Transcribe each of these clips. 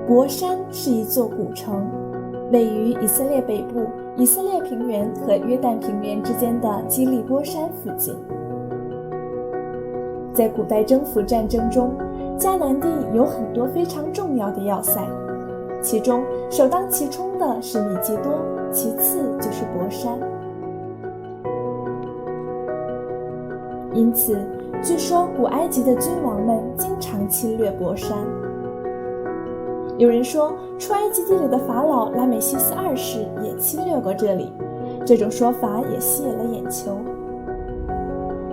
博山是一座古城，位于以色列北部以色列平原和约旦平原之间的基利波山附近。在古代征服战争中，迦南地有很多非常重要的要塞，其中首当其冲的是米基多，其次就是博山。因此，据说古埃及的君王们经常侵略博山。有人说，出埃及地里的法老拉美西斯二世也侵略过这里，这种说法也吸引了眼球。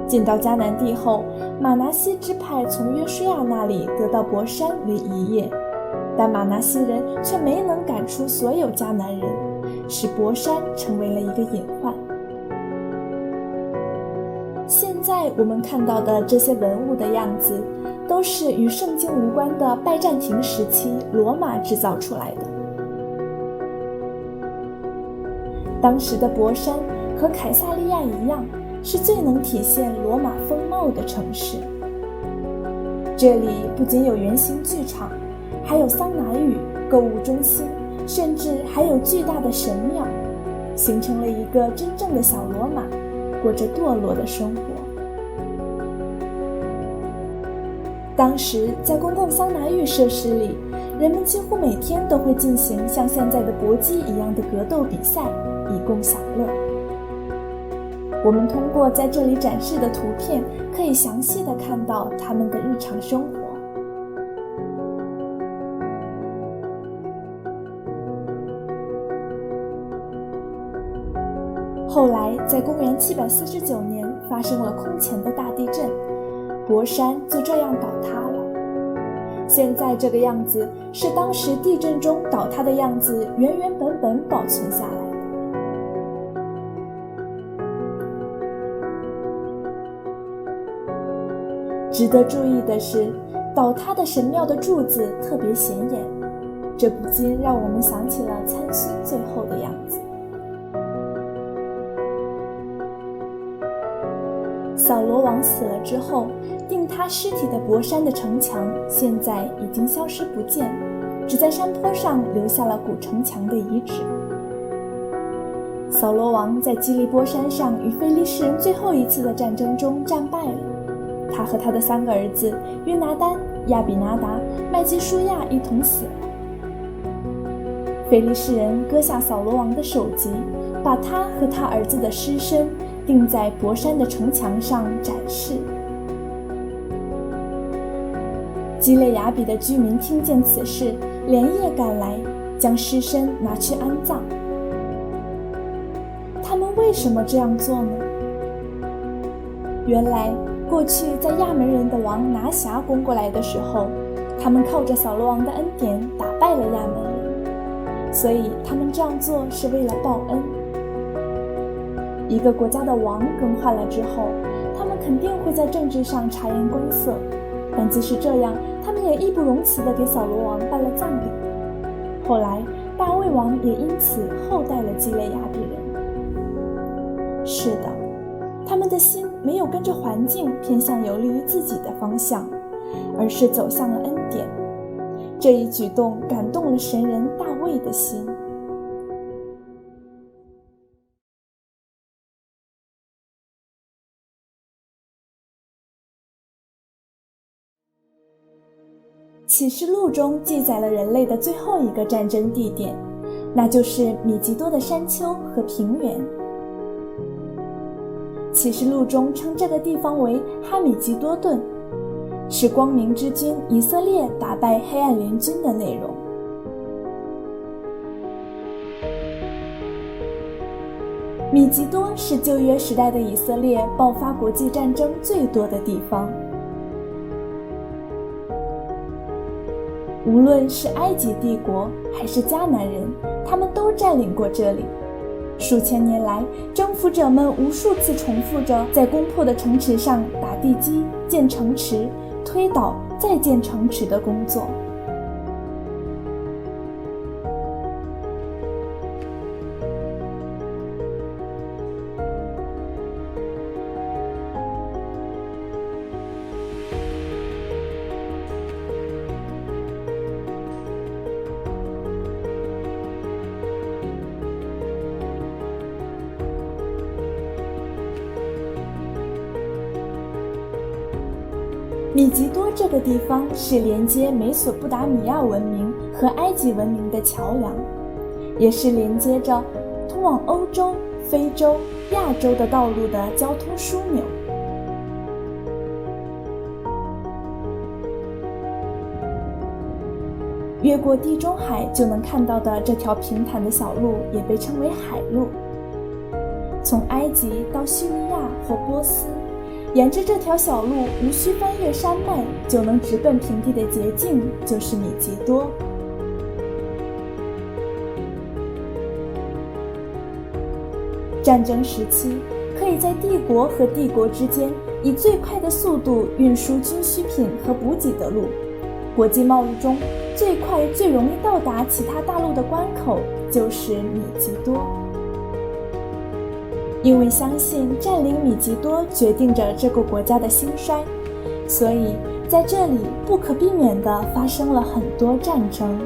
进到迦南地后，马拿西支派从约书亚那里得到博山为遗业，但马拿西人却没能赶出所有迦南人，使博山成为了一个隐患。现在我们看到的这些文物的样子，都是与圣经无关的拜占庭时期罗马制造出来的。当时的博山和凯撒利亚一样，是最能体现罗马风貌的城市。这里不仅有圆形剧场，还有桑拿浴、购物中心，甚至还有巨大的神庙，形成了一个真正的小罗马，过着堕落的生活。当时在公共桑拿浴设施里，人们几乎每天都会进行像现在的搏击一样的格斗比赛，以供享乐。我们通过在这里展示的图片，可以详细地看到他们的日常生活。后来在公元749年发生了空前的大地震，博山就这样倒塌了。现在这个样子是当时地震中倒塌的样子原原本本保存下来的。值得注意的是，倒塌的神庙的柱子特别显眼，这不禁让我们想起了参孙最后的样子。扫罗王死了之后，钉塌尸体的博山的城墙现在已经消失不见，只在山坡上留下了古城墙的遗址。扫罗王在基利波山上与非利士人最后一次的战争中战败了，他和他的3个儿子约拿单、亚比拿达、麦基舒亚一同死了。非利士人割下扫罗王的首级，把他和他儿子的尸身钉在博山的城墙上展示。基列雅比的居民听见此事，连夜赶来，将尸身拿去安葬。他们为什么这样做呢？原来过去在亚门人的王拿辖攻过来的时候，他们靠着扫罗王的恩典打败了亚门人，所以他们这样做是为了报恩。一个国家的王更换了之后，他们肯定会在政治上察言观色，但即使这样，他们也义不容辞地给扫罗王办了葬礼。后来大卫王也因此厚待了基列雅比人。是的，他们的心没有跟着环境偏向有利于自己的方向，而是走向了恩典。这一举动感动了神人大卫的心。启示录中记载了人类的最后一个战争地点，那就是米吉多的山丘和平原。启示录中称这个地方为哈米吉多顿，是光明之君以色列打败黑暗联军的内容。米吉多是旧约时代的以色列爆发国际战争最多的地方。无论是埃及帝国还是迦南人，他们都占领过这里。数千年来，征服者们无数次重复着在攻破的城池上打地基、建城池、推倒再建城池的工作。米吉多这个地方是连接美索不达米亚文明和埃及文明的桥梁，也是连接着通往欧洲、非洲、亚洲的道路的交通枢纽。越过地中海就能看到的这条平坦的小路也被称为海路。从埃及到叙利亚或波斯，沿着这条小路无需翻越山脉就能直奔平地的捷径就是米吉多。战争时期，可以在帝国和帝国之间以最快的速度运输军需品和补给的路，国际贸易中最快最容易到达其他大陆的关口就是米吉多。因为相信占领米吉多决定着这个国家的兴衰，所以在这里不可避免地发生了很多战争。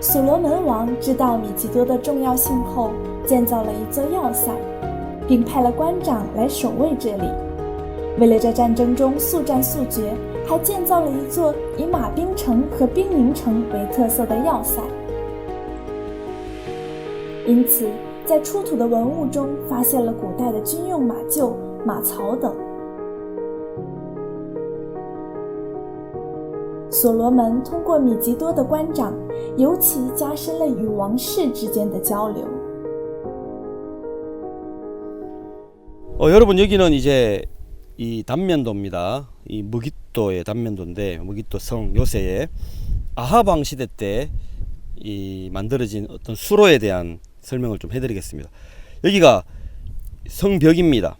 所罗门王知道米吉多的重要性后，建造了一座要塞，并派了官长来守卫这里。为了在战争中速战速决，还建造了一座以马兵城和兵营城为特色的要塞。因此，在出土的文物中发现了古代的军用马厩、马槽等。所罗门通过米吉多的官长，尤其加深了与王室之间的交流。여러분 여기는 이제 이 단면도입니다. 이 무깃도의 단면도인데 무깃도 성 요새에 아합 왕 시대 때 이 만들어진 어떤 수로에 대한 설명을 좀 해드리겠습니다. 여기가 성벽입니다.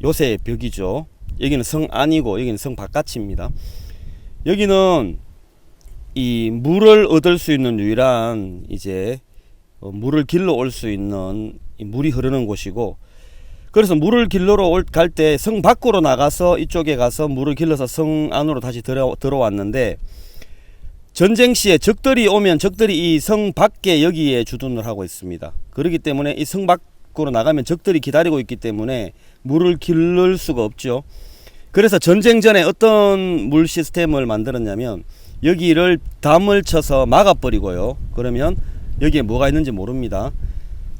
요새의 벽이죠. 여기는 성 안이고 여기는 성 바깥입니다. 여기는 이 물을 얻을 수 있는 유일한 이제 물을 길러 올 수 있는 물이 흐르는 곳이고, 그래서 물을 길러러 갈 때 성 밖으로 나가서 이쪽에 가서 물을 길러서 성 안으로 다시 들어왔는데, 전쟁 시에 적들이 오면 적들이 이 성 밖에 여기에 주둔을 하고 있습니다. 그렇기 때문에 이 성 밖으로 나가면 적들이 기다리고 있기 때문에 물을 길를 수가 없죠. 그래서 전쟁 전에 어떤 물 시스템을 만들었냐면, 여기를 담을 쳐서 막아버리고요. 그러면 여기에 뭐가 있는지 모릅니다.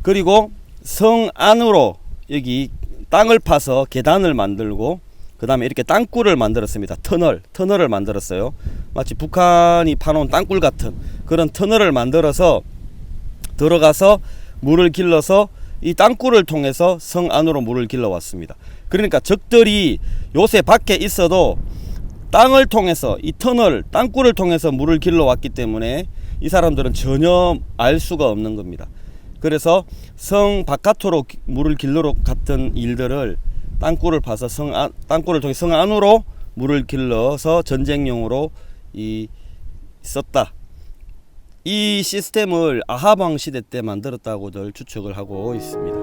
그리고 성 안으로 여기 땅을 파서 계단을 만들고, 그 다음에 이렇게 땅굴을 만들었습니다. 터널을 만들었어요. 마치 북한이 파놓은 땅굴 같은 그런 터널을 만들어서 들어가서 물을 길러서 이 땅굴을 통해서 성 안으로 물을 길러 왔습니다. 그러니까 적들이 요새 밖에 있어도 땅을 통해서 이 터널, 땅굴을 통해서 물을 길러 왔기 때문에 이 사람들은 전혀 알 수가 없는 겁니다. 그래서 성 바깥으로 물을 길러러 갔던 일들을 땅굴을 파서 땅굴을 통해 성 안으로 물을 길러서 전쟁용으로 썼다. 이 시스템을 아합 왕 시대 때 만들었다고들 추측을 하고 있습니다.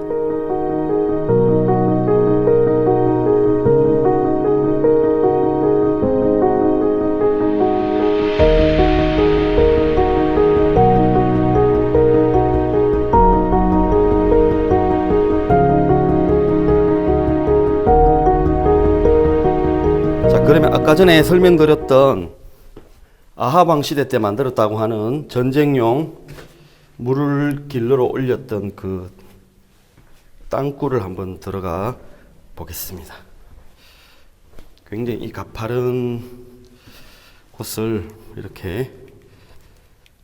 아까 전에 설명드렸던 아합 왕 시대 때 만들었다고 하는 전쟁용 물을 길러로 올렸던 그 땅굴을 한번 들어가 보겠습니다. 굉장히 이 가파른 곳을 이렇게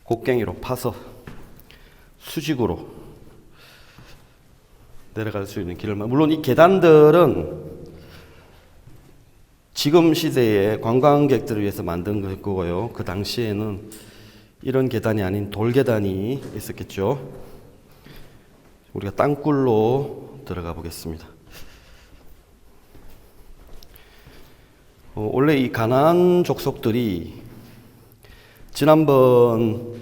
곡괭이로 파서 수직으로 내려갈 수 있는 길을, 물론 이 계단들은 지금 시대에 관광객들을 위해서 만든 거고요. 그 당시에는 이런 계단이 아닌 돌계단이 있었겠죠. 우리가 땅굴로 들어가 보겠습니다. 원래 이 가나안 족속들이 지난번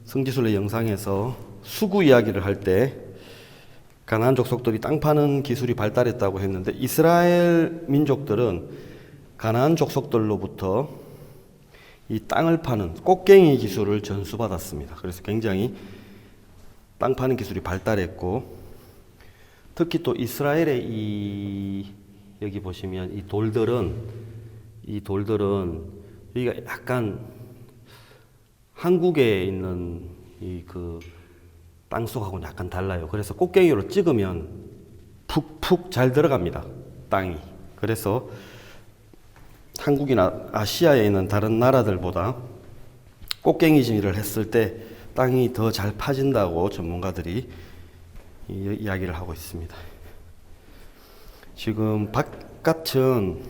성지순례 영상에서 수구 이야기를 할 때 가나안 족속들이 땅 파는 기술이 발달했다고 했는데, 이스라엘 민족들은 가나안 족속들로부터 이 땅을 파는 꽃갱이 기술을 전수받았습니다. 그래서 굉장히 땅 파는 기술이 발달했고, 특히 또 이스라엘의 여기 보시면 이 돌들은 여기가 약간 한국에 있는 이 그 땅속하고는 약간 달라요. 그래서 꽃갱이로 찍으면 푹푹 잘 들어갑니다, 땅이. 그래서 한국이나 아시아에 있는 다른 나라들보다 꽃갱이질을 했을 때 땅이 더 잘 파진다고 전문가들이 이야기를 하고 있습니다. 지금 바깥은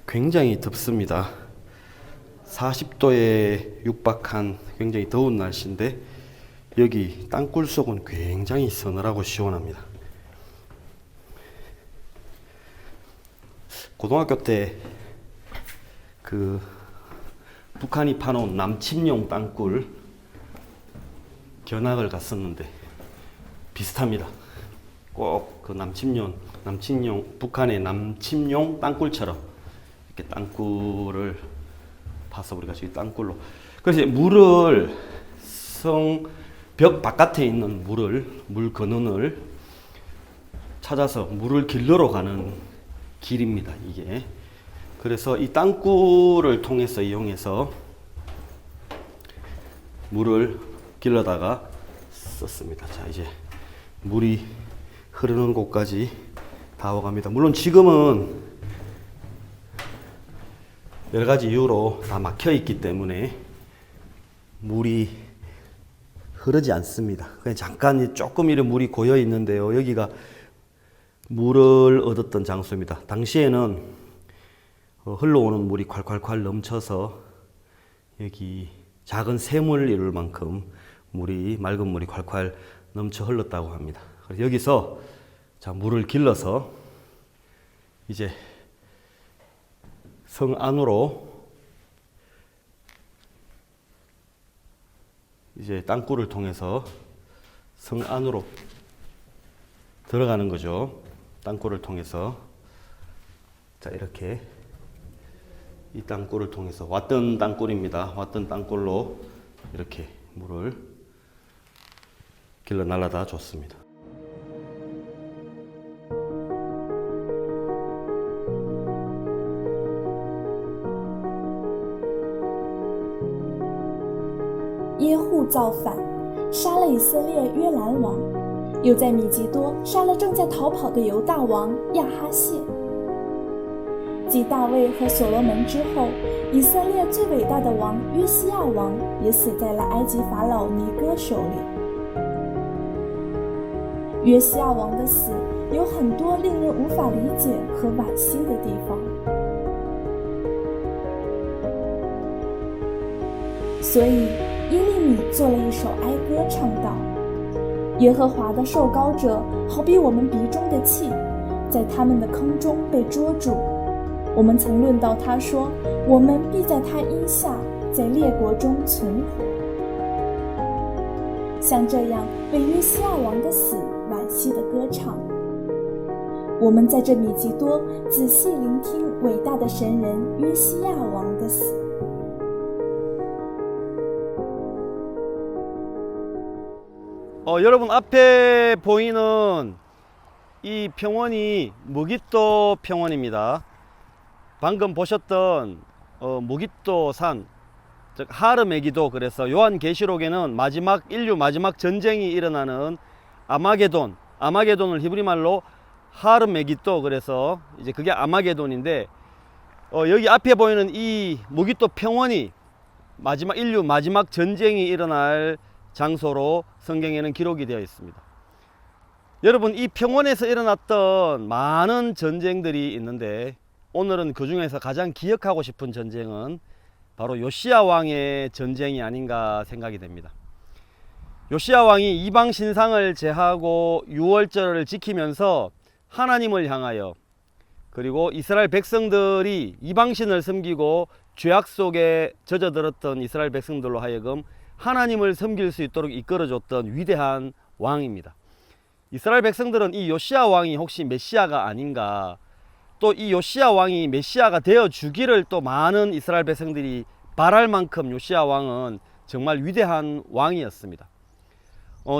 굉장히 덥습니다. 40도에 육박한 굉장히 더운 날씨인데, 여기 땅굴 속은 굉장히 서늘하고 시원합니다. 고등학교 때 그 북한이 파놓은 남침용 땅굴 견학을 갔었는데 비슷합니다. 꼭 그 남침용 북한의 남침용 땅굴처럼 이렇게 땅굴을 파서 우리가 지금 땅굴로, 그래서 물을 벽 바깥에 있는 물 근원을 찾아서 물을 길러러 가는 길입니다, 이게. 그래서 이 땅굴을 통해서 이용해서 물을 길러다가 썼습니다. 자, 이제 물이 흐르는 곳까지 다 와갑니다. 물론 지금은 여러 가지 이유로 다 막혀 있기 때문에 물이 흐르지 않습니다. 그냥 잠깐 조금 이런 물이 고여 있는데요. 여기가 물을 얻었던 장소입니다. 당시에는 흘러오는 물이 콸콸콸 넘쳐서 여기 작은 샘을 이룰 만큼 맑은 물이 콸콸 넘쳐 흘렀다고 합니다. 그래서 여기서 자, 물을 길러서 이제 성 안으로 이제 땅굴을 통해서 성 안으로 들어가는 거죠. 땅굴을 통해서. 자, 이렇게 이 땅굴을 통해서 왔던 땅굴입니다. 왔던 땅굴로 이렇게 물을 길러 날라다 줬습니다.耶户造反，杀了以色列约兰王，又在米吉多杀了正在逃跑的犹大王亚哈谢。继大卫和所罗门之后，以色列最伟大的王约西亚王也死在了埃及法老尼哥手里。约西亚王的死有很多令人无法理解和惋惜的地方，所以耶利米做了一首哀歌，唱道：耶和华的受膏者好比我们鼻中的气，在他们的坑中被捉住。我们曾论到他说，我们必在他荫下，在列国中存活。像这样为约西亚王的死惋惜的歌唱，我们在这米吉多仔细聆听伟大的神人约西亚王的死。 여러분 앞에 보이는 이 평원이 무깃도 평원입니다. 방금 보셨던 무깃도 산, 즉 하르메기도, 그래서 요한계시록에는 인류 마지막 전쟁이 일어나는 아마게돈을 히브리 말로 하르메기도, 그래서 이제 그게 아마게돈인데, 여기 앞에 보이는 이 무깃도 평원이 인류 마지막 전쟁이 일어날 장소로 성경에는 기록이 되어 있습니다. 여러분, 이 평원에서 일어났던 많은 전쟁들이 있는데, 오늘은 그 중에서 가장 기억하고 싶은 전쟁은 바로 요시야 왕의 전쟁이 아닌가 생각이 됩니다. 요시야 왕이 이방 신상을 제하고 유월절을 지키면서 하나님을 향하여, 그리고 이스라엘 백성들이 이방신을 섬기고 죄악 속에 젖어들었던 이스라엘 백성들로 하여금 하나님을 섬길 수 있도록 이끌어줬던 위대한 왕입니다. 이스라엘 백성들은 이 요시야 왕이 혹시 메시아가 아닌가, 또 이 요시야 왕이 메시아가 되어 주기를 또 많은 이스라엘 백성들이 바랄 만큼 요시야 왕은 정말 위대한 왕이었습니다.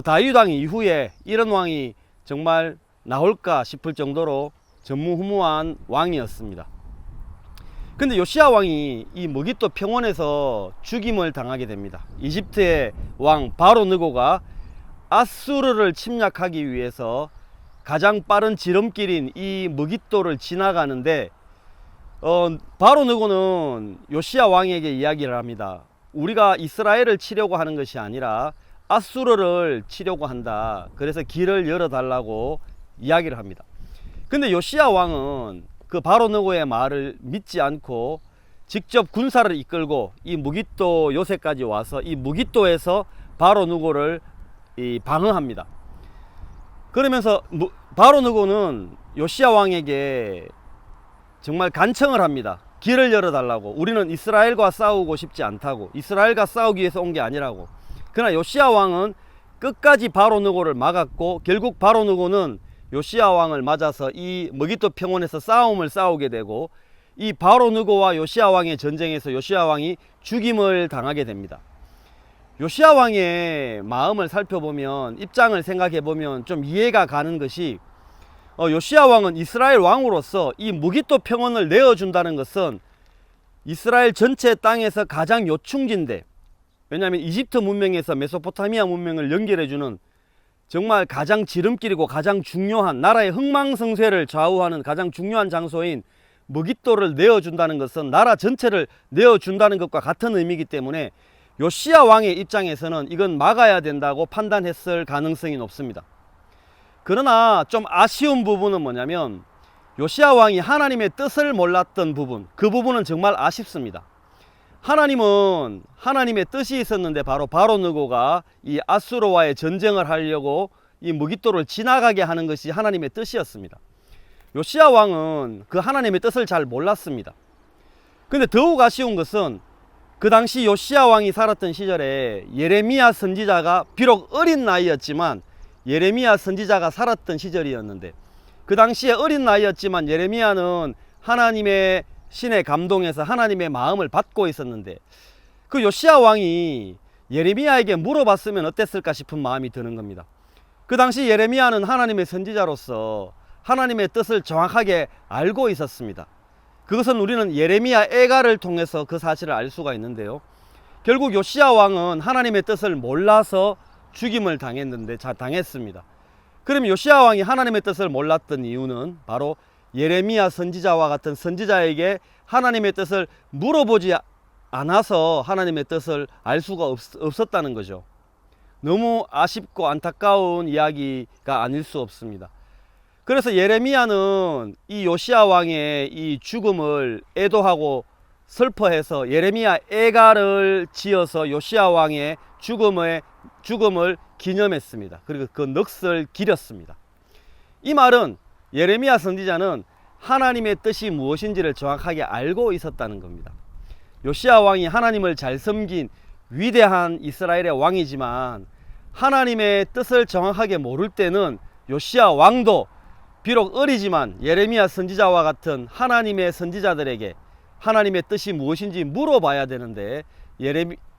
다윗 왕 이후에 이런 왕이 정말 나올까 싶을 정도로 전무후무한 왕이었습니다. 근데 요시야 왕이 이 무깃도 평원에서 죽임을 당하게 됩니다. 이집트의 왕 바로 느고가 아수르를 침략하기 위해서 가장 빠른 지름길인 이 무깃도를 지나가는데, 바로 느고는 요시야 왕에게 이야기를 합니다. 우리가 이스라엘을 치려고 하는 것이 아니라 아수르를 치려고 한다. 그래서 길을 열어달라고 이야기를 합니다. 근데 요시야 왕은 그 바로 느고의 말을 믿지 않고 직접 군사를 이끌고 이 무깃도 요새까지 와서 이 무깃도에서 바로 느고를 방어합니다. 그러면서 바로 느고는 요시야 왕에게 정말 간청을 합니다. 길을 열어달라고. 우리는 이스라엘과 싸우고 싶지 않다고. 이스라엘과 싸우기 위해서 온 게 아니라고. 그러나 요시야 왕은 끝까지 바로 느고를 막았고, 결국 바로 느고는 요시야 왕을 맞아서 이 무깃도 평원에서 싸움을 싸우게 되고, 이 바로 느고와 요시야 왕의 전쟁에서 요시야 왕이 죽임을 당하게 됩니다. 요시야 왕의 마음을 살펴보면, 입장을 생각해 보면 좀 이해가 가는 것이, 요시야 왕은 이스라엘 왕으로서 이 무깃도 평원을 내어준다는 것은 이스라엘 전체 땅에서 가장 요충지인데, 왜냐하면 이집트 문명에서 메소포타미아 문명을 연결해주는 정말 가장 지름길이고 가장 중요한, 나라의 흥망성쇠를 좌우하는 가장 중요한 장소인 무깃도를 내어준다는 것은 나라 전체를 내어준다는 것과 같은 의미이기 때문에 요시야 왕의 입장에서는 이건 막아야 된다고 판단했을 가능성이 높습니다. 그러나 좀 아쉬운 부분은 뭐냐면, 요시야 왕이 하나님의 뜻을 몰랐던 부분, 그 부분은 정말 아쉽습니다. 하나님은 하나님의 뜻이 있었는데, 바로 느고가 이 아수르와의 전쟁을 하려고 이 무깃도를 지나가게 하는 것이 하나님의 뜻이었습니다. 요시야 왕은 그 하나님의 뜻을 잘 몰랐습니다. 근데 더욱 아쉬운 것은, 그 당시 요시야 왕이 살았던 시절에 예레미야 선지자가, 비록 어린 나이였지만 예레미야 선지자가 살았던 시절이었는데, 그 당시에 어린 나이였지만 예레미야는 하나님의 신의 감동에서 하나님의 마음을 받고 있었는데, 그 요시야 왕이 예레미야에게 물어봤으면 어땠을까 싶은 마음이 드는 겁니다. 그 당시 예레미야는 하나님의 선지자로서 하나님의 뜻을 정확하게 알고 있었습니다. 그것은 우리는 예레미야 애가를 통해서 그 사실을 알 수가 있는데요, 결국 요시야 왕은 하나님의 뜻을 몰라서 죽임을 당했습니다. 그럼 요시야 왕이 하나님의 뜻을 몰랐던 이유는 바로 예레미야 선지자와 같은 선지자에게 하나님의 뜻을 물어보지 않아서 하나님의 뜻을 알 수가 없었다는 거죠. 너무 아쉽고 안타까운 이야기가 아닐 수 없습니다. 그래서 예레미야는 이 요시야 왕의 이 죽음을 애도하고 슬퍼해서 예레미야 애가를 지어서 요시야 왕의 죽음을 기념했습니다. 그리고 그 넋을 기렸습니다. 이 말은 예레미야 선지자는 하나님의 뜻이 무엇인지를 정확하게 알고 있었다는 겁니다. 요시야 왕이 하나님을 잘 섬긴 위대한 이스라엘의 왕이지만, 하나님의 뜻을 정확하게 모를 때는 요시야 왕도 비록 어리지만 예레미야 선지자와 같은 하나님의 선지자들에게 하나님의 뜻이 무엇인지 물어봐야 되는데,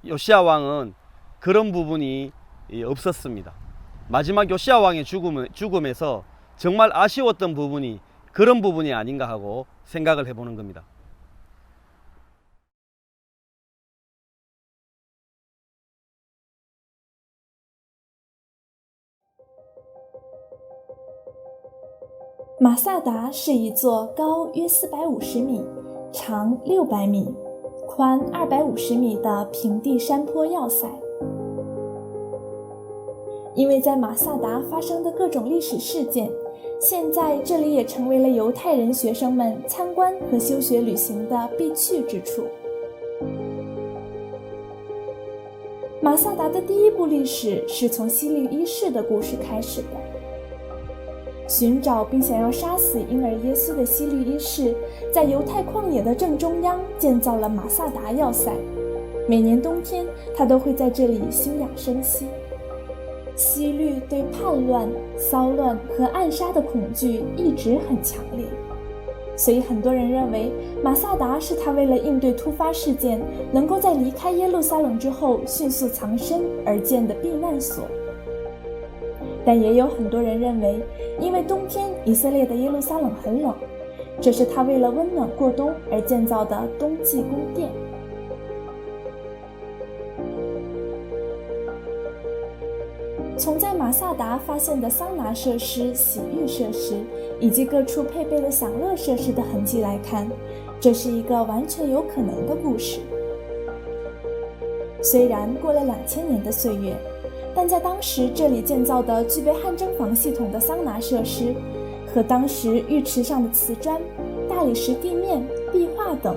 요시야 왕은 그런 부분이 없었습니다. 마지막 요시야 왕의 죽음에서 정말 아쉬웠던 부분이 그런 부분이 아닌가 하고 생각을 해보는 겁니다. 马萨达是一座高约450米、长600米、宽250米的平地山坡要塞。因为在马萨达发生的各种历史事件，现在这里也成为了犹太人学生们参观和修学旅行的必去之处。马萨达的第一部历史是从希律一世的故事开始的。寻找并想要杀死婴儿耶稣的希律一世，在犹太旷野的正中央建造了马萨达要塞。每年冬天，他都会在这里休养生息。希律对叛乱、骚乱和暗杀的恐惧一直很强烈，所以很多人认为马萨达是他为了应对突发事件，能够在离开耶路撒冷之后迅速藏身而建的避难所。但也有很多人认为，因为冬天以色列的耶路撒冷很冷，这是他为了温暖过冬而建造的冬季宫殿。从在马萨达发现的桑拿设施、洗浴设施以及各处配备了享乐设施的痕迹来看，这是一个完全有可能的故事。虽然过了2000年的岁月，但在当时这里建造的具备汗蒸房系统的桑拿设施和当时浴池上的瓷砖、大理石地面、壁画等，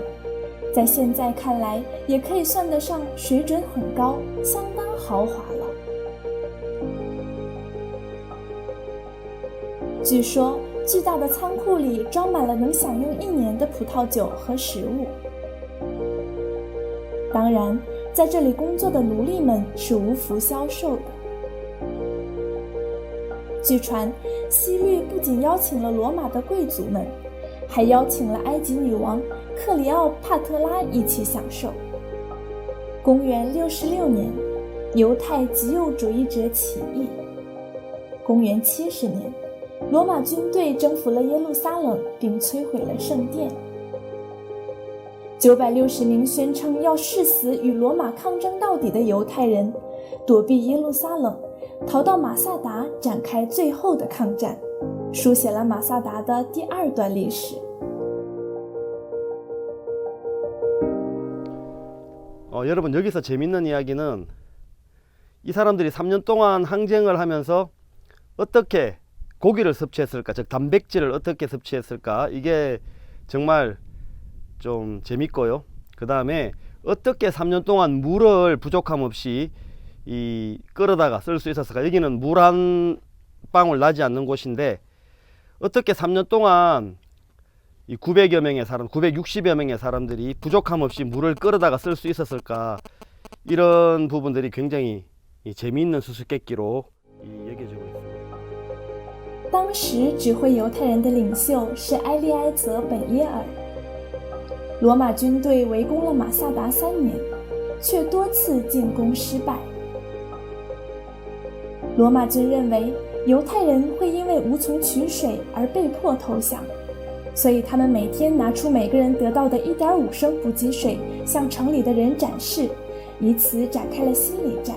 在现在看来也可以算得上水准很高，相当豪华了。据说巨大的仓库里装满了能享用1年的葡萄酒和食物。当然，在这里工作的奴隶们是无福消受的。据传，希律不仅邀请了罗马的贵族们，还邀请了埃及女王克里奥帕特拉一起享受。公元66年，犹太极右主义者起义。公元70年，罗马军队征服了耶路撒冷，并摧毁了圣殿。960名宣称要誓死与罗马抗争到底的犹太人，躲避耶路撒冷，逃到马萨达，展开最后的抗战，书写了马萨达的第2段历史。여러분 여기서 재밌는 이야기는 이 사람들이 3년 동안 항쟁을 하면서 어떻게 고기를 섭취했을까, 즉 단백질을 어떻게 섭취했을까, 이게 정말 좀 재밌고요. 그 다음에 어떻게 3년 동안 물을 부족함 없이 끓여다가 쓸 수 있었을까. 여기는 물 한 방울 나지 않는 곳인데 어떻게 3년 동안 이 900여 명의 사람, 960여 명의 사람들이 부족함 없이 물을 끓여다가 쓸 수 있었을까. 이런 부분들이 굉장히 재미있는 수수께끼로 여겨지고 있습니다. 当时指挥犹太人的领袖是埃利埃泽本耶尔。罗马军队围攻了马萨达3年，却多次进攻失败。罗马军认为犹太人会因为无从取水而被迫投降，所以他们每天拿出每个人得到的1.5升补给水向城里的人展示，以此展开了心理战。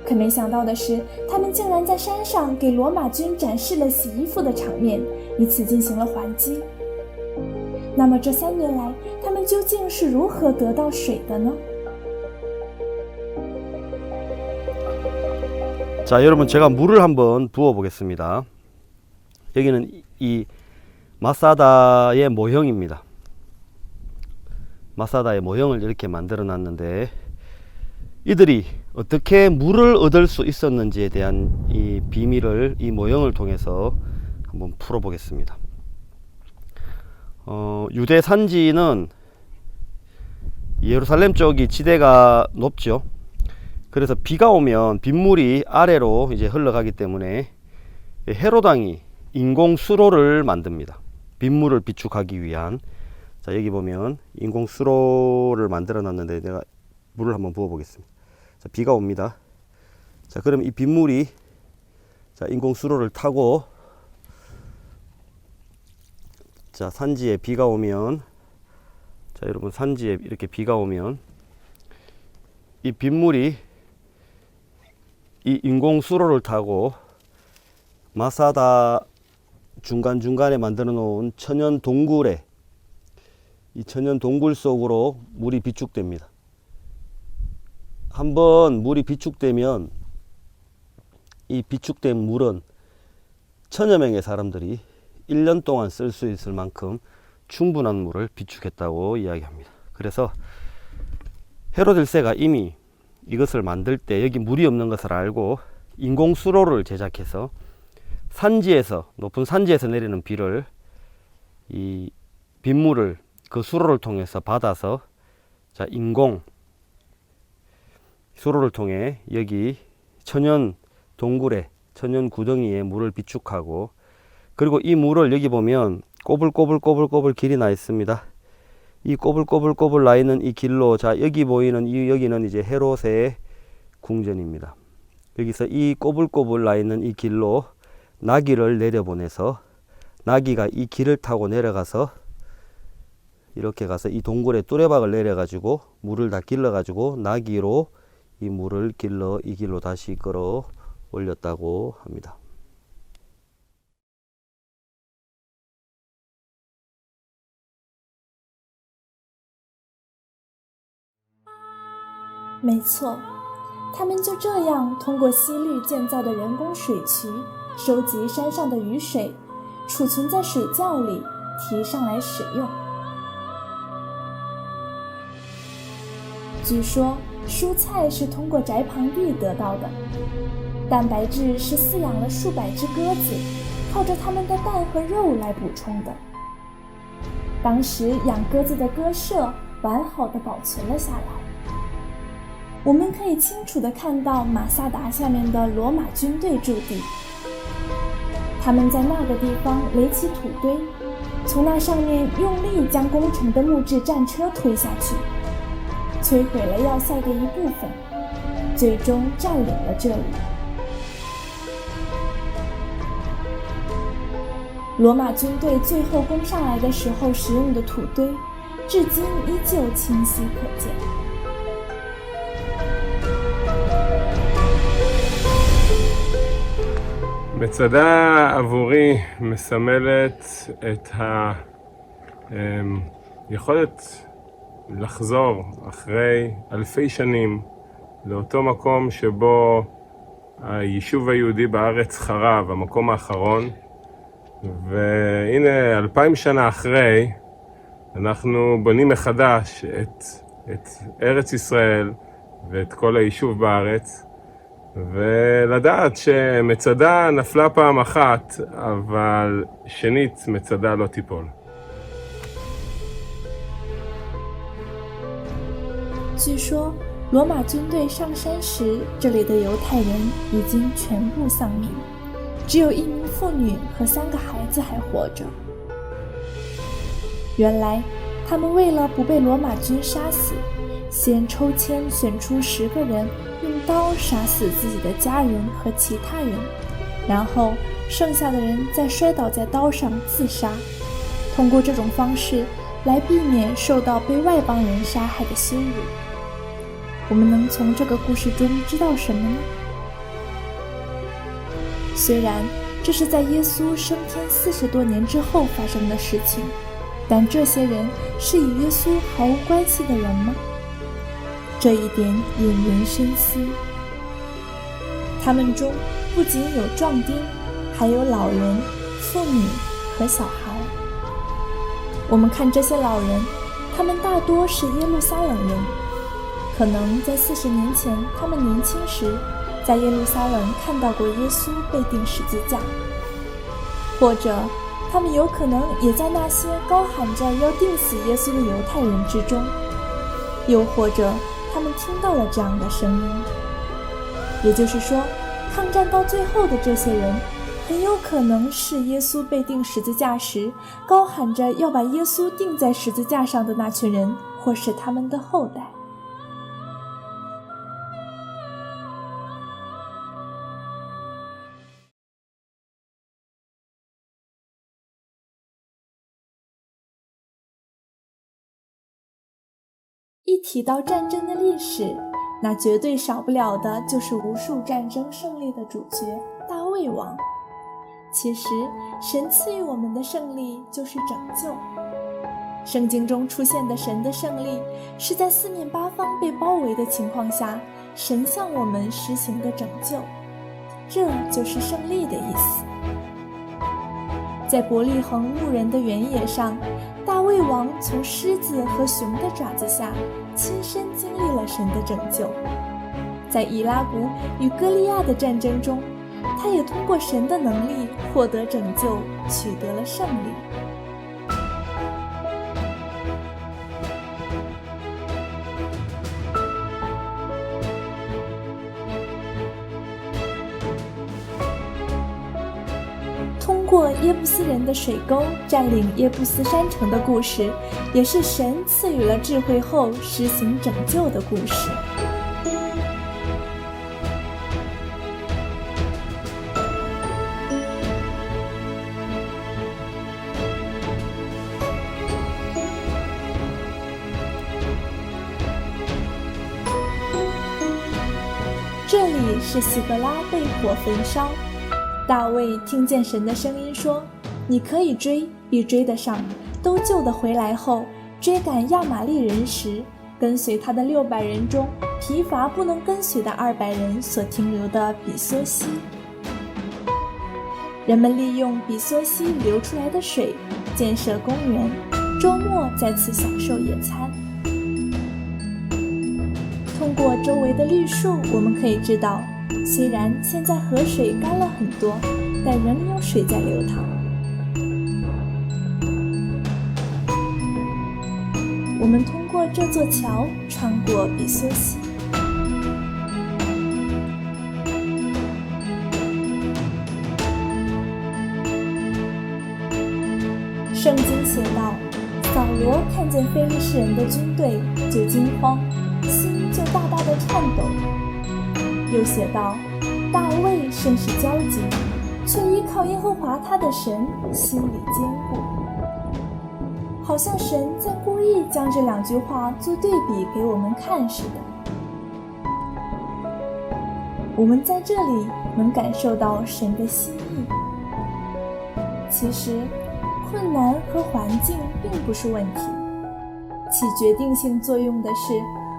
可没想到的是，他们竟然在山上给罗马军展示了洗衣服的场面，以此进行了还击。那么这3年来，他们究竟是如何得到水的呢？ 자, 여러분 제가 물을 한번 부어 보겠습니다. 여기는 이 마사다의 모형입니다. 마사다의 모형을 이렇게 만들어 놨는데 이들이 어떻게 물을 얻을 수 있었는지에 대한 이 비밀을 이 모형을 통해서 한번 풀어 보겠습니다. 유대 산지는 예루살렘 쪽이 지대가 높죠. 그래서 비가 오면 빗물이 아래로 이제 흘러가기 때문에 헤로당이 인공 수로를 만듭니다. 빗물을 비축하기 위한. 자, 여기 보면 인공 수로를 만들어 놨는데 내가 물을 한번 부어 보겠습니다. 자, 비가 옵니다. 자, 그럼 이 빗물이 자, 인공 수로를 타고 자, 산지에 비가 오면 자, 여러분 산지에 이렇게 비가 오면 이 빗물이 이 인공 수로를 타고 마사다 중간중간에 만들어 놓은 천연 동굴에, 이 천연 동굴 속으로 물이 비축됩니다. 한번 물이 비축되면 이 비축된 물은 천여 명의 사람들이 1년 동안 쓸 수 있을 만큼 충분한 물을 비축했다고 이야기합니다. 그래서 헤로드 1세가 이미 이것을 만들 때 여기 물이 없는 것을 알고 인공 수로를 제작해서 산지에서, 높은 산지에서 내리는 비를, 이 빗물을 그 수로를 통해서 받아서, 자, 인공 수로를 통해 여기 천연 동굴에, 천연 구덩이에 물을 비축하고, 그리고 이 물을 여기 보면 꼬불꼬불 길이 나 있습니다. 이 꼬불꼬불 나 있는 이 길로, 자, 여기 보이는 여기는 이제 헤롯의 궁전입니다. 여기서 이 꼬불꼬불 나 있는 이 길로 나귀를 내려보내서 나귀가 이 길을 타고 내려가서 이렇게 가서 이 동굴에 뚜레박을 내려가지고 물을 다 길러가지고 나귀로 이 물을 길러 이 길로 다시 끌어 올렸다고 합니다. 没错，他们就这样通过西律建造的人工水渠，收集山上的雨水，储存在水窖里，提上来使用。据说蔬菜是通过宅旁地得到的，蛋白质是饲养了数百只鸽子，靠着它们的蛋和肉来补充的。当时养鸽子的鸽舍完好地保存了下来。我们可以清楚地看到马萨达下面的罗马军队驻地，他们在那个地方垒起土堆，从那上面用力将攻城的木质战车推下去，摧毁了要塞的一部分，最终占领了这里。罗马军队最后攻上来的时候使用的土堆，至今依旧清晰可见。מצדה עבורי מסמלת את היכולת לחזור אחרי אלפי שנים לאותו מקום שבו היישוב היהודי בארץ חרב, המקום האחרון, והנה 2000 שנה אחרי אנחנו בונים מחדש את ארץ ישראל ואת כל היישוב בארץ, ולדעת שמצדה נפלה פעם אחת, אבל שנית מצדה לא תיפול. 据说罗马军队上山时，这里的犹太人已经全部丧命，只有1名妇女和3个孩子还活着。原来他们为了不被罗马军杀死，先抽签选出10个人，用刀杀死自己的家人和其他人，然后剩下的人再摔倒在刀上自杀，通过这种方式来避免受到被外邦人杀害的羞辱。我们能从这个故事中知道什么呢？虽然这是在耶稣升天40多年之后发生的事情，但这些人是与耶稣毫无关系的人吗？这一点引人深思。他们中不仅有壮丁，还有老人、妇女和小孩。我们看这些老人，他们大多是耶路撒冷人，可能在40年前他们年轻时在耶路撒冷看到过耶稣被钉十字架，或者他们有可能也在那些高喊着要钉死耶稣的犹太人之中，又或者他们听到了这样的声音。也就是说，抗战到最后的这些人很有可能是耶稣被钉十字架时高喊着要把耶稣钉在十字架上的那群人，或是他们的后代。一提到战争的历史，那绝对少不了的就是无数战争胜利的主角大卫王。其实，神赐予我们的胜利就是拯救。圣经中出现的神的胜利，是在四面八方被包围的情况下，神向我们施行的拯救，这就是胜利的意思。在伯利恒牧人的原野上，大卫王从狮子和熊的爪子下亲身经历了神的拯救。在以拉谷与歌利亚的战争中，他也通过神的能力获得拯救，取得了胜利。通过耶布斯人的水沟占领耶布斯山城的故事，也是神赐予了智慧后施行拯救的故事。这里是西格拉被火焚烧。大卫听见神的声音说：“你可以追，必追得上。”都救得回来后，追赶亚玛利人时，跟随他的600人中，疲乏不能跟随的200人所停留的比梭溪。人们利用比梭溪流出来的水建设公园，周末在此享受野餐。通过周围的绿树，我们可以知道，虽然现在河水干了很多，但仍有水在流淌。我们通过这座桥穿过比梭溪。圣经写道，扫罗看见非利士人的军队就惊慌，心就大大的颤抖。又写道，大卫甚是焦急，却依靠耶和华他的神，心里坚固。好像神在故意将这2句话做对比给我们看似的。我们在这里能感受到神的心意。其实，困难和环境并不是问题，起决定性作用的是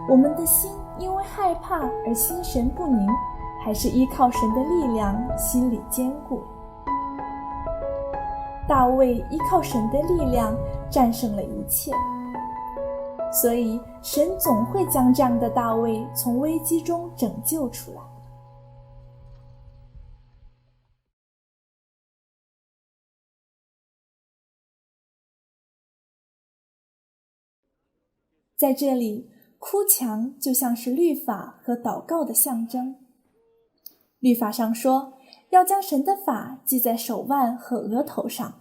我们的心因为害怕而心神不宁，还是依靠神的力量，心里坚固。大卫依靠神的力量战胜了一切，所以神总会将这样的大卫从危机中拯救出来。在这里，哭墙就像是律法和祷告的象征。律法上说，要将神的法记在手腕和额头上，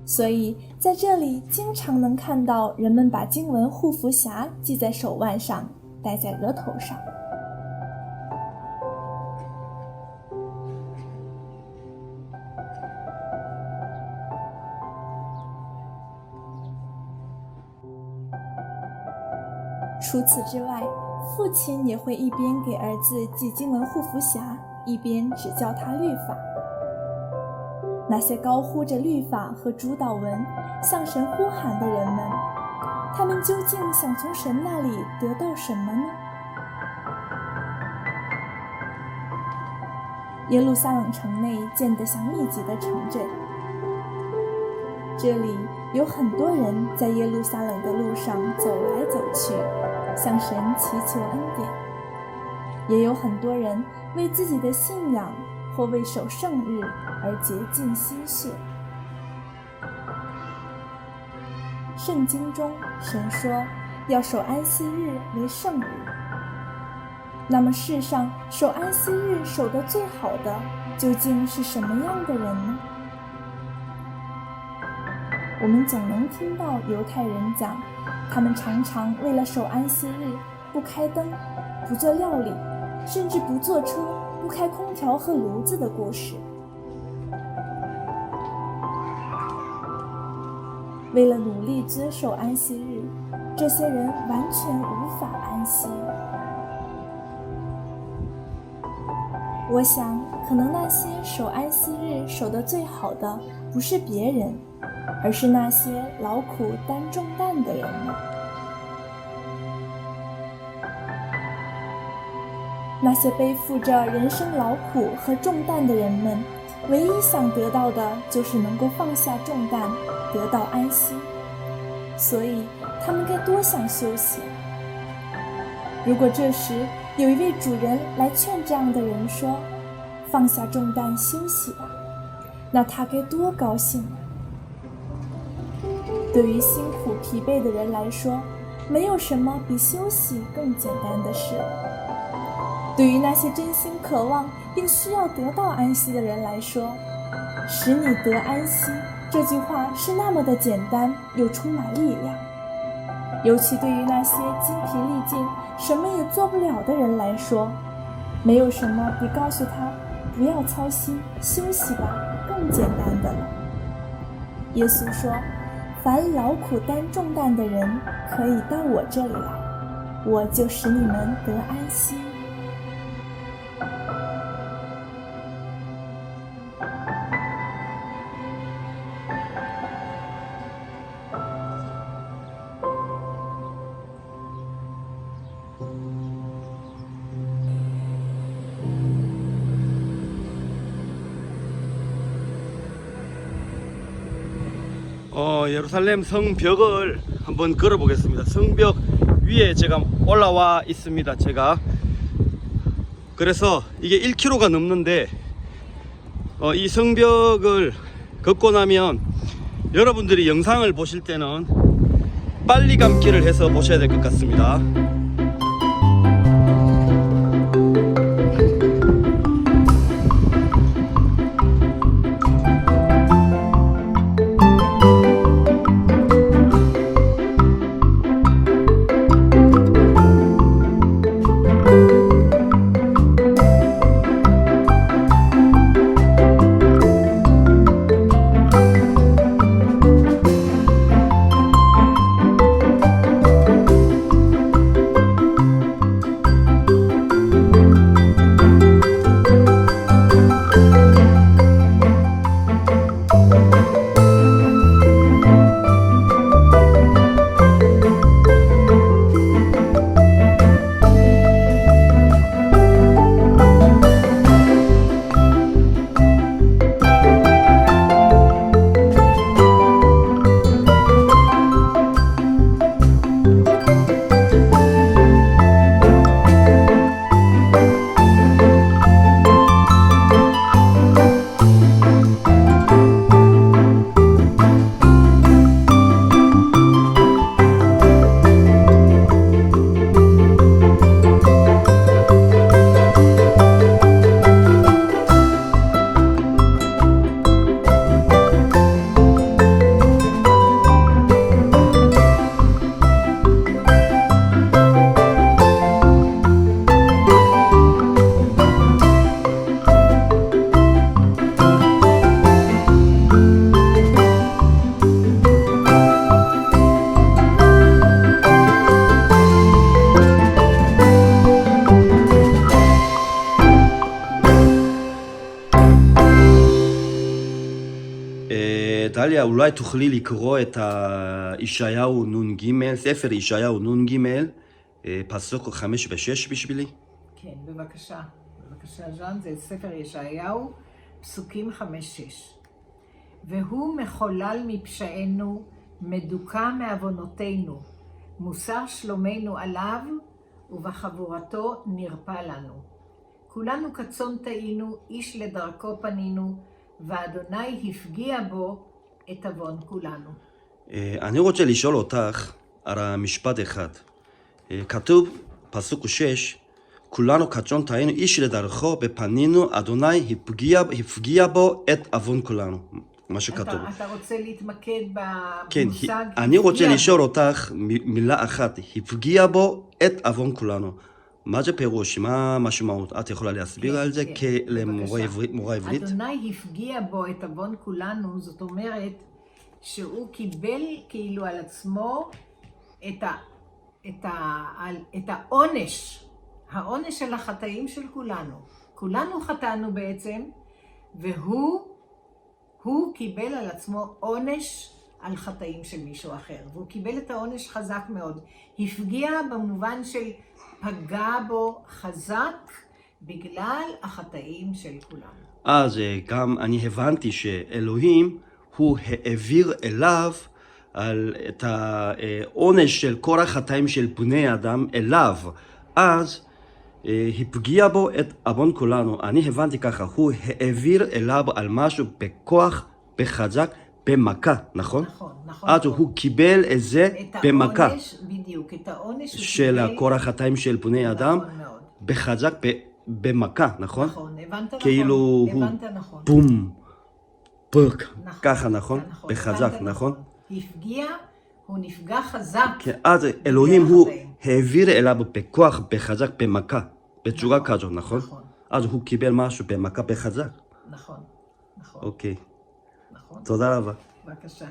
所以在这里经常能看到人们把经文护符匣系在手腕上，戴在额头上。除此之外，父亲也会一边给儿子系经文护符匣，一边指教他律法。那些高呼着律法和主祷文向神呼喊的人们，他们究竟想从神那里得到什么呢？耶路撒冷城内建得像密集的城镇，这里有很多人在耶路撒冷的路上走来走去，向神祈求恩典，也有很多人为自己的信仰或为守圣日而竭尽心血。圣经中神说要守安息日为圣日，那么世上守安息日守得最好的究竟是什么样的人呢？我们总能听到犹太人讲，他们常常为了守安息日不开灯，不做料理，甚至不坐车，不开空调和炉子的故事。为了努力遵守安息日，这些人完全无法安息。我想，可能那些守安息日守守得最好的不是别人，而是那些劳苦担重担的人们。那些背负着人生劳苦和重担的人们，唯一想得到的就是能够放下重担，得到安息。所以他们该多想休息。如果这时有一位主人来劝这样的人说，放下重担休息吧，那他该多高兴啊！对于辛苦疲惫的人来说，没有什么比休息更简单的事。对于那些真心渴望并需要得到安息的人来说，使你得安息这句话是那么的简单又充满力量。尤其对于那些筋疲力尽什么也做不了的人来说，没有什么比告诉他不要操心休息吧更简单的了。耶稣说，凡劳苦担重担的人可以到我这里来，我就使你们得安息。예루살렘 성벽을 한번 걸어 보겠습니다. 성벽 위에 제가 올라와 있습니다. 제가 그래서 이게 1km가 넘는데 이 성벽을 걷고 나면 여러분들이 영상을 보실 때는 빨리 감기를 해서 보셔야 될 것 같습니다. דליה, אולי תוכלי לקרוא את ישעיהו נ"ג, ספר ישעיהו נ"ג, פסוק 5 ו-6 בשבילי? כן, בבקשה. בבקשה, ז'אן, זה ספר ישעיהו, פסוקים 5-6. והוא מחולל מפשענו, מדוכא מעוונותינו, מוסר שלומנו עליו, ובחבורתו נרפא לנו. כולנו כצאן טעינו, איש לדרכו פנינו, ואדוני הפגיע בו את עוון כולנו. אני רוצה לשאול אותך על משפט אחד. כתוב פסוק 6, כולנו כצאן טעינו, איש לדרכו ופנינו, אדוני הפגיע בו את עוון כולנו. מה שכתוב. אתה רוצה להתמקד כן, במושג? אני רוצה לשאול אותך מילה אחת, הפגיע בו את עוון כולנו. מה זה פירוש? מה המשמעות? את יכולה להסביר על זה כמורה עברית? אדוני הפגיע בו את עוון כולנו, זאת אומרת שהוא קיבל כאילו על עצמו את העונש, העונש של החטאים של כולנו. כולנו חטאנו בעצם, והוא הוא קיבל על עצמו עונש על חטאים של מישהו אחר, והוא קיבל את העונש חזק מאוד. הפגיע במובן של פגע בו חזק בגלל החטאים של כולם. אז גם אני הבנתי שאלוהים הוא העביר אליו את העונש של כל החטאים של בני אדם אליו. אז הפגיע בו את עוון כולנו. אני הבנתי ככה, הוא העביר אליו על משהו בכוח, בחזק, במכה, נכון? נכון, נכון. אז הוא קיבל את זה במכה. את העונש, בדיוק, את העונש של כל החטאים של בני אדם, נכון מאוד. בחזק, במכה, נכון? נכון, הבנת נכון. כאילו הוא הבנת נכון. בום, פרק, נכון, ככה נכון? נכון, בחזק, הבנת נכון? הפגיע, הוא נפגע חזק. כן, אז אלוהים הוא החטאים. העביר אליו בכוח, בחזק, במכה, בצורה נכון, כזו, נכון? נכון. אז הוא קיבל משהו במכה, בחזק. נכון, נכון, אוקיי, נכון. תודה רבה. בבקשה.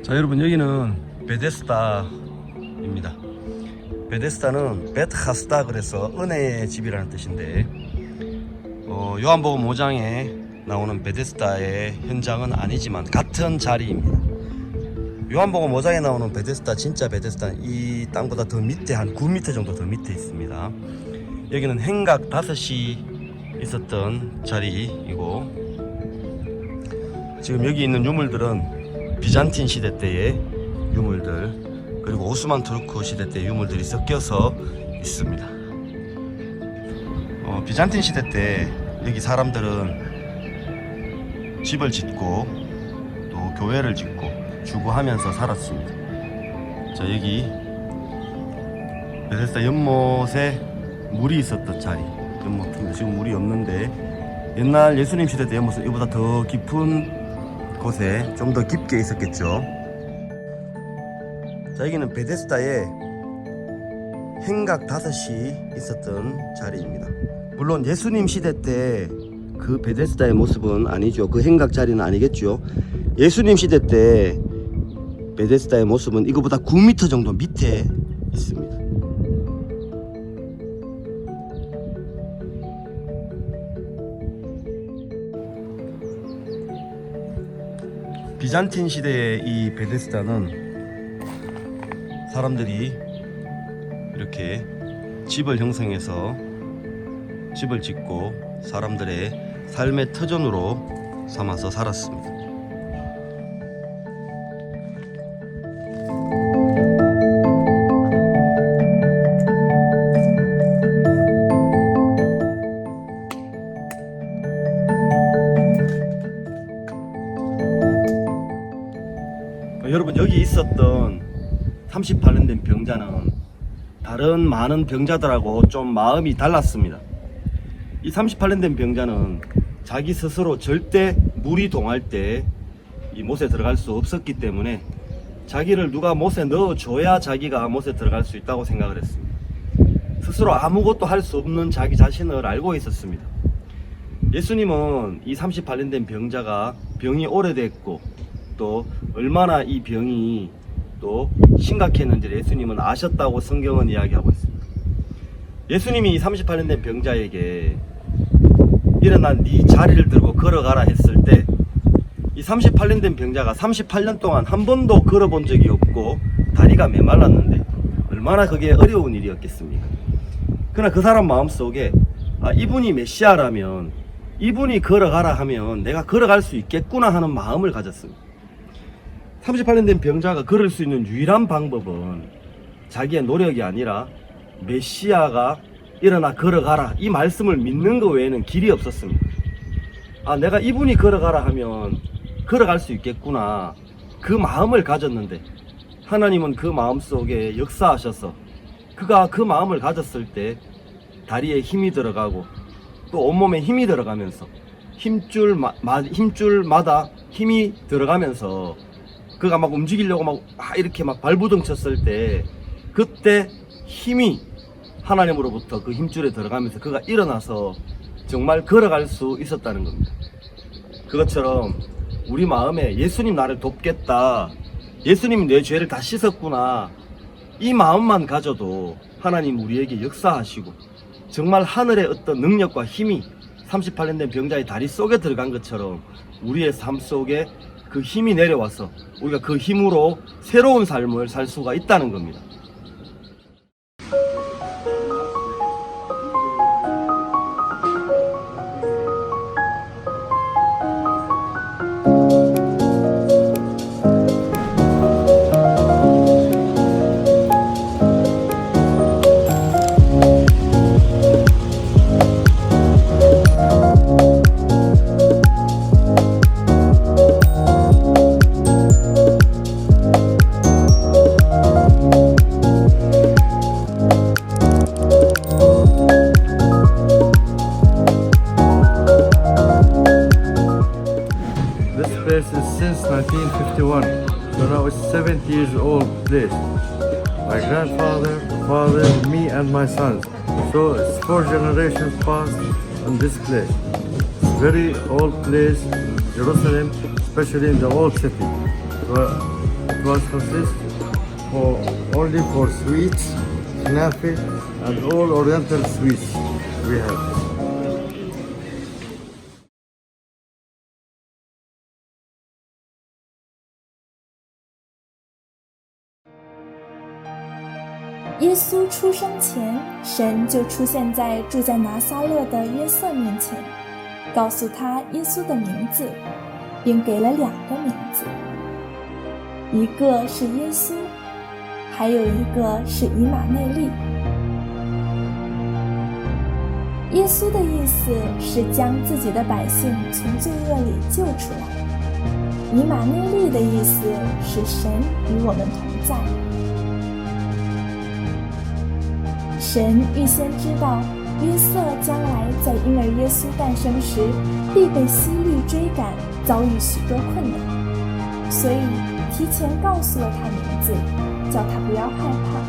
자, 여러분, 여기는 베데스다입니다. 베데스다는 벳하스다, 그래서 은혜의 집이라는 뜻인데, 요한복음 5장에 나오는 베데스다의 현장은 아니지만 같은 자리입니다. 요한복음 5장에 나오는 베데스다, 진짜 베데스다는 이 땅보다 더 밑에, 한 9m 정도 더 밑에 있습니다. 여기는 행각 5이 있었던 자리이고, 지금 여기 있는 유물들은 비잔틴 시대 때의 유물들, 그리고 오스만 투르크 시대 때 유물들이 섞여서 있습니다. 비잔틴 시대 때 여기 사람들은 집을 짓고 또 교회를 짓고 주거하면서 살았습니다. 자, 여기 베데스다 연못에 물이 있었던 자리, 연못인데 지금 물이 없는데, 옛날 예수님 시대 때 연못은 이보다 더 깊은 곳에 좀 더 깊게 있었겠죠. 자, 여기는 베데스다에 행각 5이 있었던 자리입니다. 물론 예수님 시대 때 그 베데스다의 모습은 아니죠. 그 행각 자리는 아니겠죠. 예수님 시대 때 베데스다의 모습은 이거보다 9m 정도 밑에 있습니다. 비잔틴 시대의 이 베데스다는 사람들이 이렇게 집을 형성해서 집을 짓고 사람들의 삶의 터전으로 삼아서 살았습니다. 여러분, 여기 있었던 38년 된 병자는 다른 많은 병자들하고 좀 마음이 달랐습니다. 이 38년 된 병자는 자기 스스로 절대 물이 동할 때 이 못에 들어갈 수 없었기 때문에 자기를 누가 못에 넣어줘야 자기가 못에 들어갈 수 있다고 생각을 했습니다. 스스로 아무것도 할 수 없는 자기 자신을 알고 있었습니다. 예수님은 이 38년 된 병자가 병이 오래됐고 또 얼마나 이 병이 또 심각했는지를 예수님은 아셨다고 성경은 이야기하고 있습니다. 예수님이 이 38년 된 병자에게 일어나 네 자리를 들고 걸어가라 했을 때 이 38년 된 병자가 38년 동안 한 번도 걸어본 적이 없고 다리가 메말랐는데 얼마나 그게 어려운 일이었겠습니까? 그러나 그 사람 마음속에 이분이 메시아라면, 이분이 걸어가라 하면 내가 걸어갈 수 있겠구나 하는 마음을 가졌습니다. 38년 된 병자가 걸을 수 있는 유일한 방법은 자기의 노력이 아니라 메시아가 일어나 걸어가라 이 말씀을 믿는 것 외에는 길이 없었습니다. 내가 이분이 걸어가라 하면 걸어갈 수 있겠구나, 그 마음을 가졌는데 하나님은 그 마음 속에 역사하셔서 그가 그 마음을 가졌을 때 다리에 힘이 들어가고 또 온몸에 힘이 들어가면서 힘줄마다 힘이 들어가면서 그가 막 움직이려고 막 이렇게 막 발부둥 쳤을 때 그때 힘이 하나님으로부터 그 힘줄에 들어가면서 그가 일어나서 정말 걸어갈 수 있었다는 겁니다. 그것처럼 우리 마음에 예수님 나를 돕겠다, 예수님이 내 죄를 다 씻었구나, 이 마음만 가져도 하나님 우리에게 역사하시고 정말 하늘의 어떤 능력과 힘이 38년 된 병자의 다리 속에 들어간 것처럼 우리의 삶 속에 그 힘이 내려와서 우리가 그 힘으로 새로운 삶을 살 수가 있다는 겁니다. This is since 1951, so now it's 70 years old place. My grandfather, father, me and my sons. So it's 4 generations passed on this place. It's very old place, Jerusalem, especially in the old city. It was consist for only for sweets, knafe, and all oriental sweets we have.耶稣出生前，神就出现在住在拿撒勒的约瑟面前，告诉他耶稣的名字，并给了2个名字，一个是耶稣，还有一个是以马内利。耶稣的意思是将自己的百姓从罪恶里救出来，以马内利的意思是神与我们同在。神预先知道约瑟将来在婴儿耶稣诞生时必被希律追赶，遭遇许多困难，所以提前告诉了他名字，叫他不要害怕。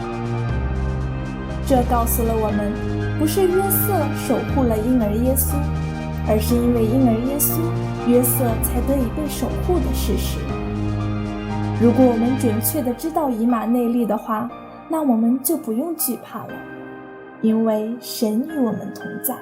这告诉了我们，不是约瑟守护了婴儿耶稣，而是因为婴儿耶稣，约瑟才得以被守护的事实。如果我们准确地知道以马内利的话，那我们就不用惧怕了，因为神与我们同在。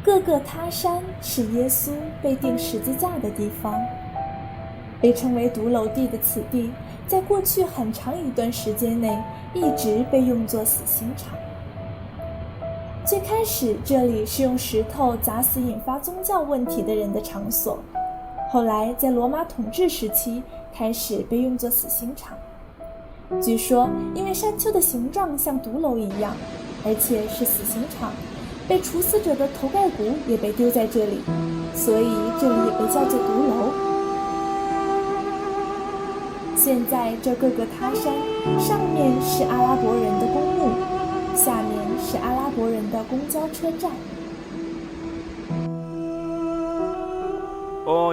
各个他山是耶稣被钉十字架的地方，被称为独楼地的此地，在过去很长一段时间内一直被用作死刑场。最开始这里是用石头砸死引发宗教问题的人的场所，后来在罗马统治时期开始被用作死刑场。据说因为山丘的形状像独楼一样，而且是死刑场，被处死者的头盖骨也被丢在这里，所以这里也被叫做独楼。现在这各个他山上面是阿拉伯人的公墓，下面是阿拉伯人的公交车站。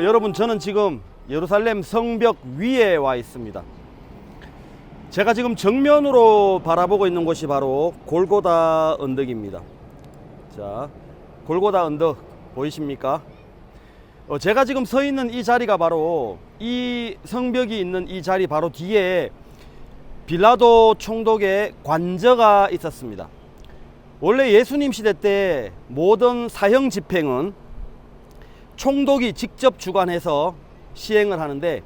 여러분, 저는 지금 예루살렘 성벽 위에 와 있습니다. 제가 지금 정면으로 바라보고 있는 곳이 바로 골고다 언덕입니다. 자, 골고다 언덕 보이십니까? 제가 지금 서 있는 이 자리가 바로 이 성벽이 있는 이 자리 바로 뒤에 빌라도 총독의 관저가 있었습니다. 원래 예수님 시대 때 모든 사형 집행은 총독이 직접 주관해서 시행을 하는데,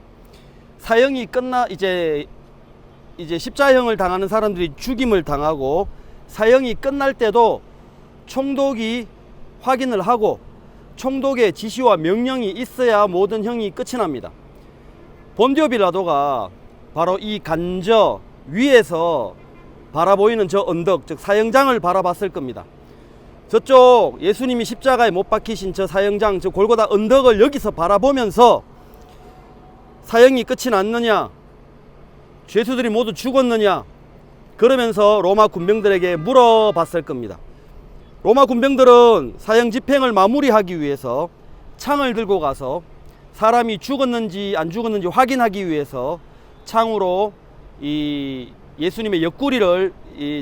사형이 끝나 이제 십자형을 당하는 사람들이 죽임을 당하고 사형이 끝날 때도 총독이 확인을 하고 총독의 지시와 명령이 있어야 모든 형이 끝이 납니다. 본디오 빌라도가 바로 이 관저 위에서 바라보이는 저 언덕, 즉 사형장을 바라봤을 겁니다. 저쪽 예수님이 십자가에 못 박히신 저 사형장, 저 골고다 언덕을 여기서 바라보면서 사형이 끝이 났느냐, 죄수들이 모두 죽었느냐, 그러면서 로마 군병들에게 물어봤을 겁니다. 로마 군병들은 사형 집행을 마무리하기 위해서 창을 들고 가서 사람이 죽었는지 안 죽었는지 확인하기 위해서 창으로 이 예수님의 옆구리를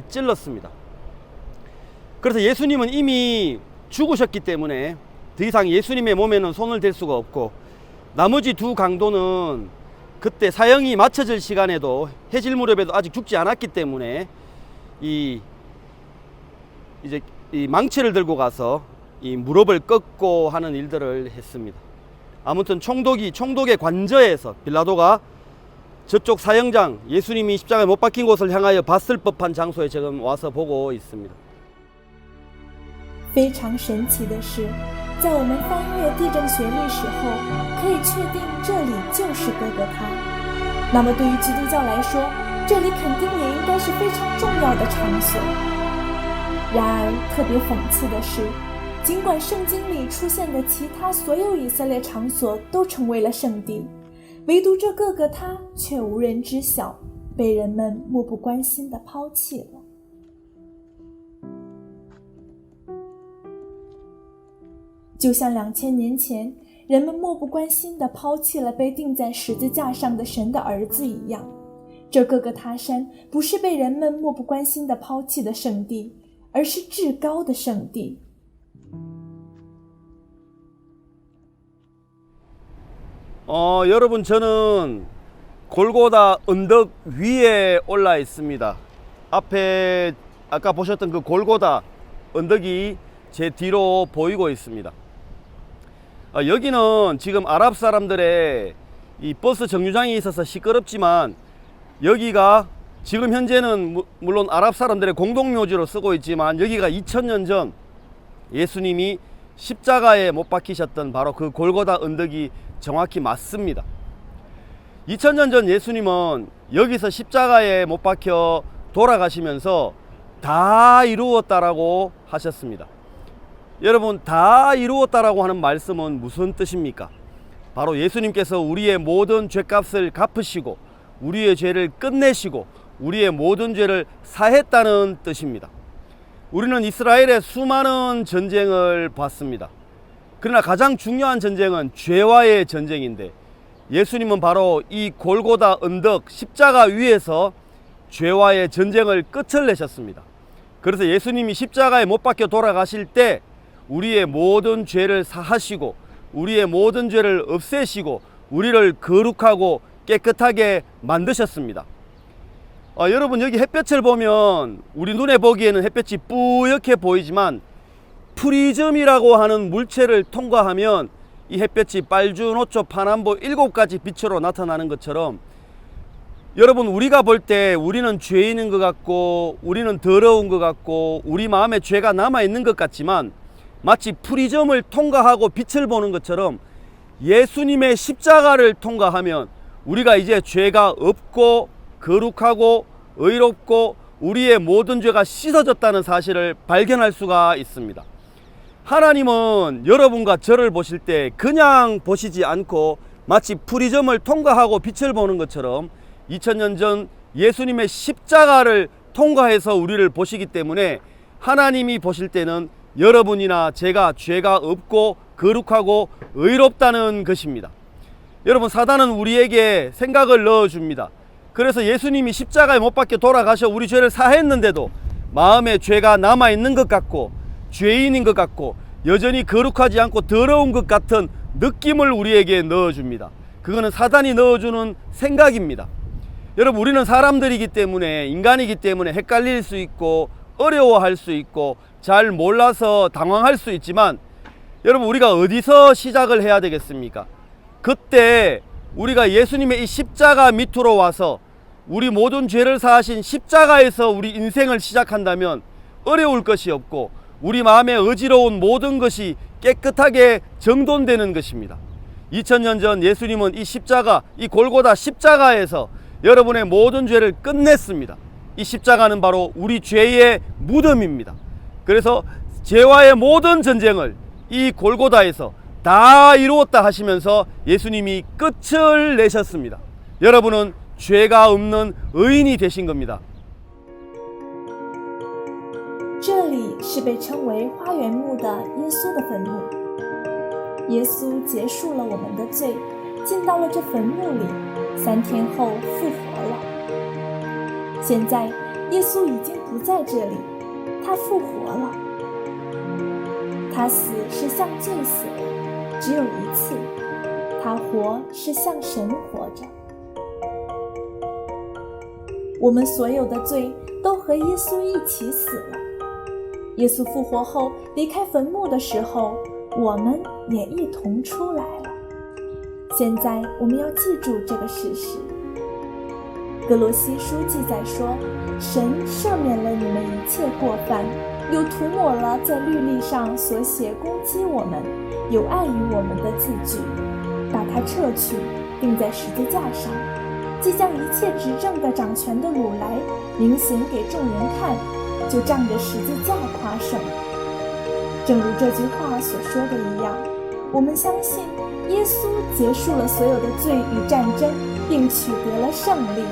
찔렀습니다. 그래서 예수님은 이미 죽으셨기 때문에 더 이상 예수님의 몸에는 손을 댈 수가 없고, 나머지 두 강도는 그때 사형이 맞춰질 시간에도 해질 무렵에도 아직 죽지 않았기 때문에 이제 이 망치를 들고 가서 이 무릎을 꺾고 하는 일들을 했습니다. 아무튼 총독의 관저에서 빌라도가 저쪽 사형장, 예수님이 십자가에 못 박힌 곳을 향하여 봤을 법한 장소에 지금 와서 보고 있습니다. 非常神奇的是，在我们翻阅地政学历史后，可以确定这里就是哥哥他。那么对于基督教来说，这里肯定也应该是非常重要的场所。然而特别讽刺的是，尽管圣经里出现的其他所有以色列场所都成为了圣地，唯独这哥哥他却无人知晓，被人们漠不关心地抛弃了。就像2000年前人们漠不关心地抛弃了被钉在十字架上的神的儿子一样，这哥哥他山不是被人们漠不关心地抛弃的圣地，而是至高的圣地。 여러분, 저는 골고다 언덕 위에 올라 있습니다. 앞에 아까 보셨던 그 골고다 언덕이 제 뒤로 보이고 있습니다. 여기는 지금 아랍 사람들의 이 버스 정류장이 있어서 시끄럽지만, 여기가 지금 현재는 물론 아랍 사람들의 공동묘지로 쓰고 있지만, 여기가 2000년 전 예수님이 십자가에 못 박히셨던 바로 그 골고다 언덕이 정확히 맞습니다. 2000년 전 예수님은 여기서 십자가에 못 박혀 돌아가시면서 다 이루었다라고 하셨습니다. 여러분, 다 이루었다라고 하는 말씀은 무슨 뜻입니까? 바로 예수님께서 우리의 모든 죄값을 갚으시고 우리의 죄를 끝내시고 우리의 모든 죄를 사했다는 뜻입니다. 우리는 이스라엘의 수많은 전쟁을 봤습니다. 그러나 가장 중요한 전쟁은 죄와의 전쟁인데, 예수님은 바로 이 골고다 언덕 십자가 위에서 죄와의 전쟁을 끝을 내셨습니다. 그래서 예수님이 십자가에 못 박혀 돌아가실 때 우리의 모든 죄를 사하시고 우리의 모든 죄를 없애시고 우리를 거룩하고 깨끗하게 만드셨습니다. 여러분, 여기 햇볕을 보면 우리 눈에 보기에는 햇볕이 뿌옇게 보이지만, 프리즘이라고 하는 물체를 통과하면 이 햇볕이 빨주노초 파남보 7가지 빛으로 나타나는 것처럼, 여러분, 우리가 볼 때 우리는 죄인인 것 같고 우리는 더러운 것 같고 우리 마음에 죄가 남아있는 것 같지만, 마치 프리즘을 통과하고 빛을 보는 것처럼 예수님의 십자가를 통과하면 우리가 이제 죄가 없고 거룩하고 의롭고 우리의 모든 죄가 씻어졌다는 사실을 발견할 수가 있습니다. 하나님은 여러분과 저를 보실 때 그냥 보시지 않고 마치 프리즘을 통과하고 빛을 보는 것처럼 2000년 전 예수님의 십자가를 통과해서 우리를 보시기 때문에, 하나님이 보실 때는 여러분이나 제가 죄가 없고 거룩하고 의롭다는 것입니다. 여러분, 사단은 우리에게 생각을 넣어줍니다. 그래서 예수님이 십자가에 못 박혀 돌아가셔 우리 죄를 사했는데도 마음에 죄가 남아있는 것 같고 죄인인 것 같고 여전히 거룩하지 않고 더러운 것 같은 느낌을 우리에게 넣어줍니다. 그거는 사단이 넣어주는 생각입니다. 여러분, 우리는 사람들이기 때문에, 인간이기 때문에 헷갈릴 수 있고 어려워할 수 있고 잘 몰라서 당황할 수 있지만, 여러분, 우리가 어디서 시작을 해야 되겠습니까? 그때 우리가 예수님의 이 십자가 밑으로 와서 우리 모든 죄를 사하신 십자가에서 우리 인생을 시작한다면 어려울 것이 없고 우리 마음에 어지러운 모든 것이 깨끗하게 정돈되는 것입니다. 2000년 전 예수님은 이 십자가, 이 골고다 십자가에서 여러분의 모든 죄를 끝냈습니다. 이 십자가는 바로 우리 죄의 무덤입니다. 그래서 죄와의 모든 전쟁을 이 골고다에서 다 이루었다 하시면서 예수님이 끝을 내셨습니다. 여러분은 죄가 없는 의인이 되신 겁니다. 这里是被称为花园墓的耶稣的坟墓。耶稣结束了我们的罪，进到了这坟墓里，3天后复活了。现在耶稣已经不在这里，他复活了。他死是向罪死的，只有一次；他活是向神活着。我们所有的罪都和耶稣一起死了。耶稣复活后离开坟墓的时候，我们也一同出来了。现在我们要记住这个事实。哥罗西书记载说，神赦免了你们一切过犯，又涂抹了在律例上所写攻击我们、有碍于我们的字句，把它撤去，钉在十字架上，即将一切执政的掌权的掳来，明显给众人看，就仗着十字架夸胜。正如这句话所说的一样，我们相信耶稣结束了所有的罪与战争，并取得了胜利。